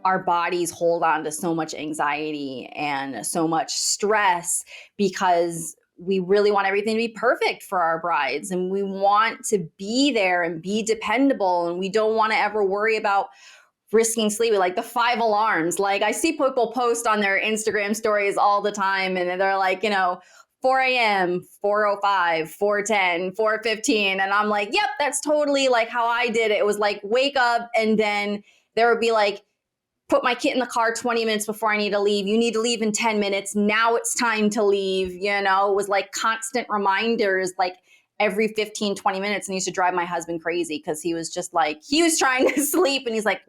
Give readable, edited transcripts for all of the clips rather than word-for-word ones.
our bodies hold on to so much anxiety and so much stress because we really want everything to be perfect for our brides, and we want to be there and be dependable, and we don't want to ever worry about risking sleep, like the 5 alarms. Like I see people post on their Instagram stories all the time, and they're like, 4 a.m., 4:05, 4:10, 4:15. And I'm like, yep, that's totally like how I did it. It was like wake up, and then there would be like, put my kid in the car 20 minutes before I need to leave. You need to leave in 10 minutes. Now it's time to leave. It was like constant reminders, like every 15, 20 minutes. And it used to drive my husband crazy because he was just like, he was trying to sleep and he's like,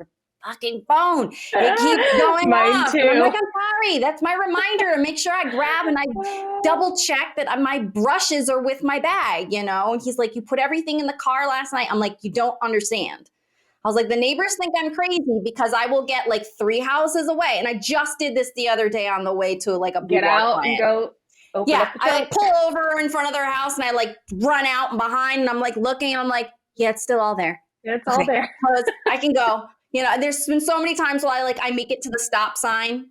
fucking phone. It keeps going off. Too. And I'm like, I'm sorry. That's my reminder to make sure I grab and I double check that my brushes are with my bag, And he's like, you put everything in the car last night. I'm like, you don't understand. I was like, the neighbors think I'm crazy because I will get like 3 houses away. And I just did this the other day on the way to like a get out client. And go. Yeah, I like pull over in front of their house and I like run out and behind and I'm like looking and I'm like, yeah, it's still all there. It's all there. I can go. There's been so many times where I make it to the stop sign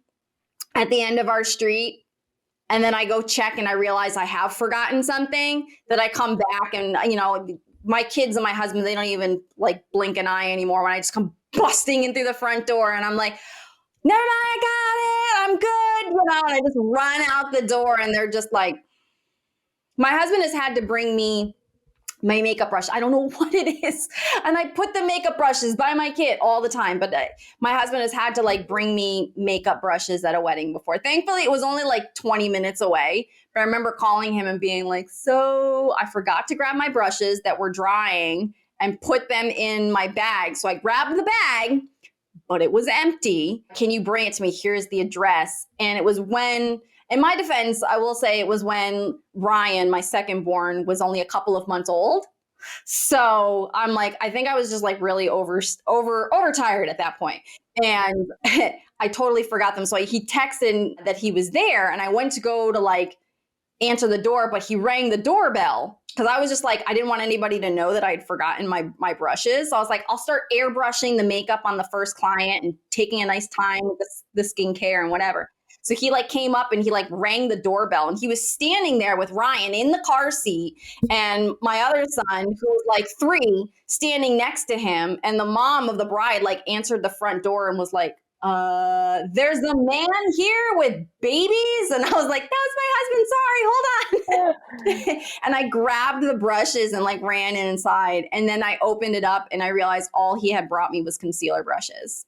at the end of our street. And then I go check and I realize I have forgotten something, that I come back and, my kids and my husband, they don't even like blink an eye anymore when I just come busting in through the front door. And I'm like, never mind, I got it. I'm good. And I just run out the door and they're just like, my husband has had to bring me my makeup brush. I don't know what it is. And I put the makeup brushes by my kid all the time. But my husband has had to like bring me makeup brushes at a wedding before. Thankfully, it was only like 20 minutes away. But I remember calling him and being like, so I forgot to grab my brushes that were drying and put them in my bag. So I grabbed the bag, but it was empty. Can you bring it to me? Here's the address. And it was when, in my defense, I will say it was when Ryan, my second born, was only a couple of months old. So I'm like, I think I was just like really overtired at that point. And I totally forgot them. So he texted that he was there and I went to go to like answer the door, but he rang the doorbell because I was just like, I didn't want anybody to know that I'd forgotten my brushes. So I was like, I'll start airbrushing the makeup on the first client and taking a nice time with the skincare and whatever. So he like came up and he like rang the doorbell and he was standing there with Ryan in the car seat and my other son, who was like 3, standing next to him. And the mom of the bride like answered the front door and was like, there's a man here with babies. And I was like, that was my husband. Sorry, hold on. And I grabbed the brushes and like ran inside. And then I opened it up and I realized all he had brought me was concealer brushes.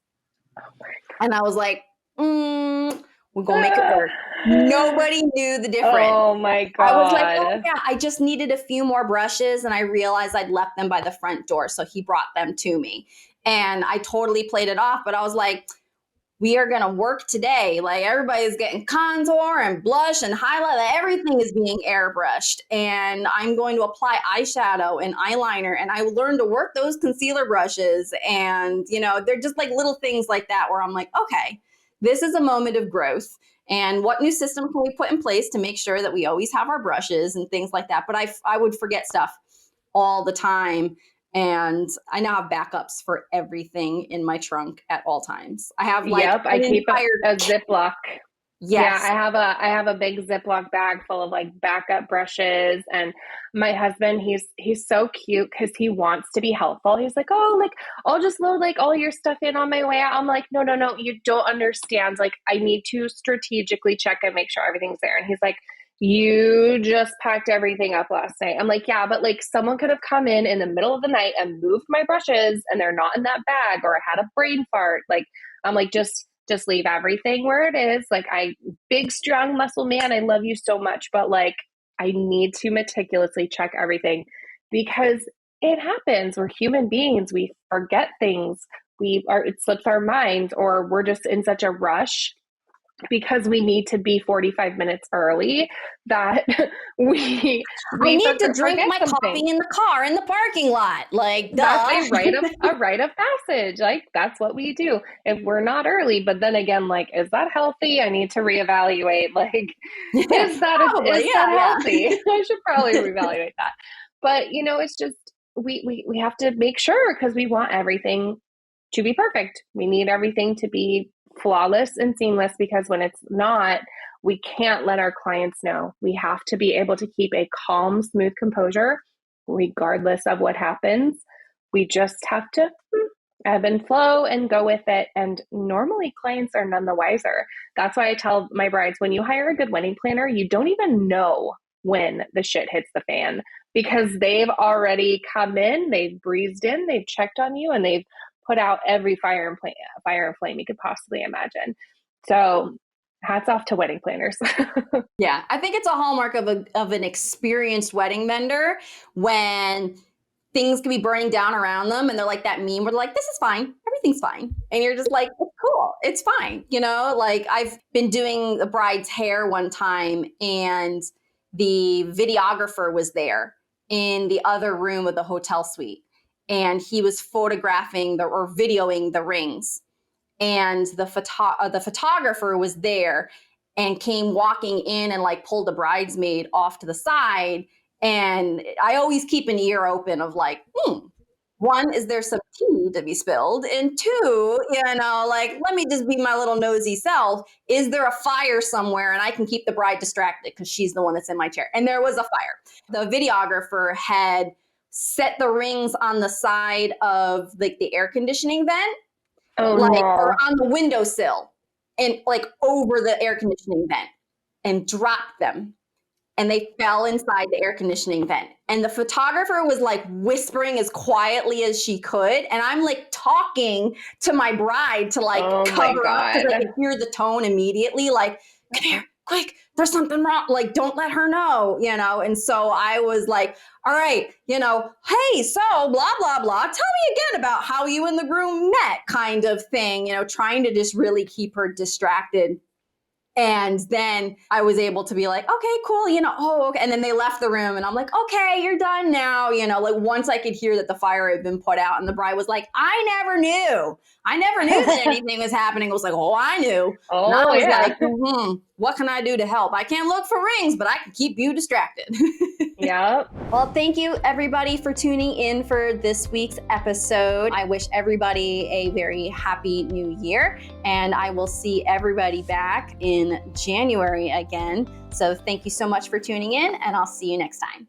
Oh my God. And I was like, we're going to make it work. Nobody knew the difference. Oh my God. I was like, oh yeah, I just needed a few more brushes. And I realized I'd left them by the front door. So he brought them to me. And I totally played it off. But I was like, we are going to work today. Like everybody's getting contour and blush and highlight. Everything is being airbrushed. And I'm going to apply eyeshadow and eyeliner. And I learned to work those concealer brushes. And, they're just like little things like that where I'm like, okay, this is a moment of growth. And what new system can we put in place to make sure that we always have our brushes and things like that? But I would forget stuff all the time. And I now have backups for everything in my trunk at all times. I have like I keep a Ziploc. Yes. Yeah, I have a big Ziploc bag full of like backup brushes. And my husband, he's so cute because he wants to be helpful. He's like, oh, like I'll just load like all your stuff in on my way out. I'm like, no, you don't understand. Like I need to strategically check and make sure everything's there. And he's like, you just packed everything up last night. I'm like, yeah, but like someone could have come in the middle of the night and moved my brushes and they're not in that bag, or I had a brain fart. Like, I'm like, just leave everything where it is. Like big, strong muscle man, I love you so much, but like, I need to meticulously check everything because it happens. We're human beings. We forget things. It slips our minds, or we're just in such a rush because we need to be 45 minutes early that I need to drink my coffee in the car in the parking lot. Like, that's a rite of passage. Like, that's what we do if we're not early. But then again, like, is that healthy? I need to reevaluate. Like, is that healthy? I should probably reevaluate that. But it's just we have to make sure because we want everything to be perfect. We need everything to be flawless and seamless, because when it's not, we can't let our clients know. We have to be able to keep a calm, smooth composure regardless of what happens. We just have to ebb and flow and go with it. And normally clients are none the wiser. That's why I tell my brides, when you hire a good wedding planner, you don't even know when the shit hits the fan, because they've already come in, they've breezed in, they've checked on you, and they've put out every fire and flame you could possibly imagine. So hats off to wedding planners. Yeah, I think it's a hallmark of an experienced wedding vendor when things can be burning down around them and they're like that meme where they're like, this is fine, everything's fine. And you're just like, it's cool, it's fine. You know, like I've been doing the bride's hair one time and the videographer was there in the other room of the hotel suite. And he was photographing or videoing the rings. And the photographer was there and came walking in and like pulled the bridesmaid off to the side. And I always keep an ear open of like, one, is there some tea to be spilled? And two, like, let me just be my little nosy self. Is there a fire somewhere? And I can keep the bride distracted because she's the one that's in my chair. And there was a fire. The videographer had set the rings on the side of like the air conditioning vent. Or on the windowsill and like over the air conditioning vent and dropped them. And they fell inside the air conditioning vent. And the photographer was like whispering as quietly as she could. And I'm like talking to my bride to like cover up because I could hear the tone immediately. Like, come here, quick, there's something wrong. Like, don't let her know, And so I was like, all right, hey, so blah, blah, blah. Tell me again about how you and the groom met kind of thing, trying to just really keep her distracted. And then I was able to be like, okay, cool, okay. And then they left the room and I'm like, okay, you're done now. Like once I could hear that the fire had been put out and the bride was like, I never knew that anything was happening. I was like, oh, I knew. And I was like, what can I do to help? I can't look for rings, but I can keep you distracted. Yep. Well, thank you everybody for tuning in for this week's episode. I wish everybody a very happy new year, and I will see everybody back in January again. So thank you so much for tuning in, and I'll see you next time.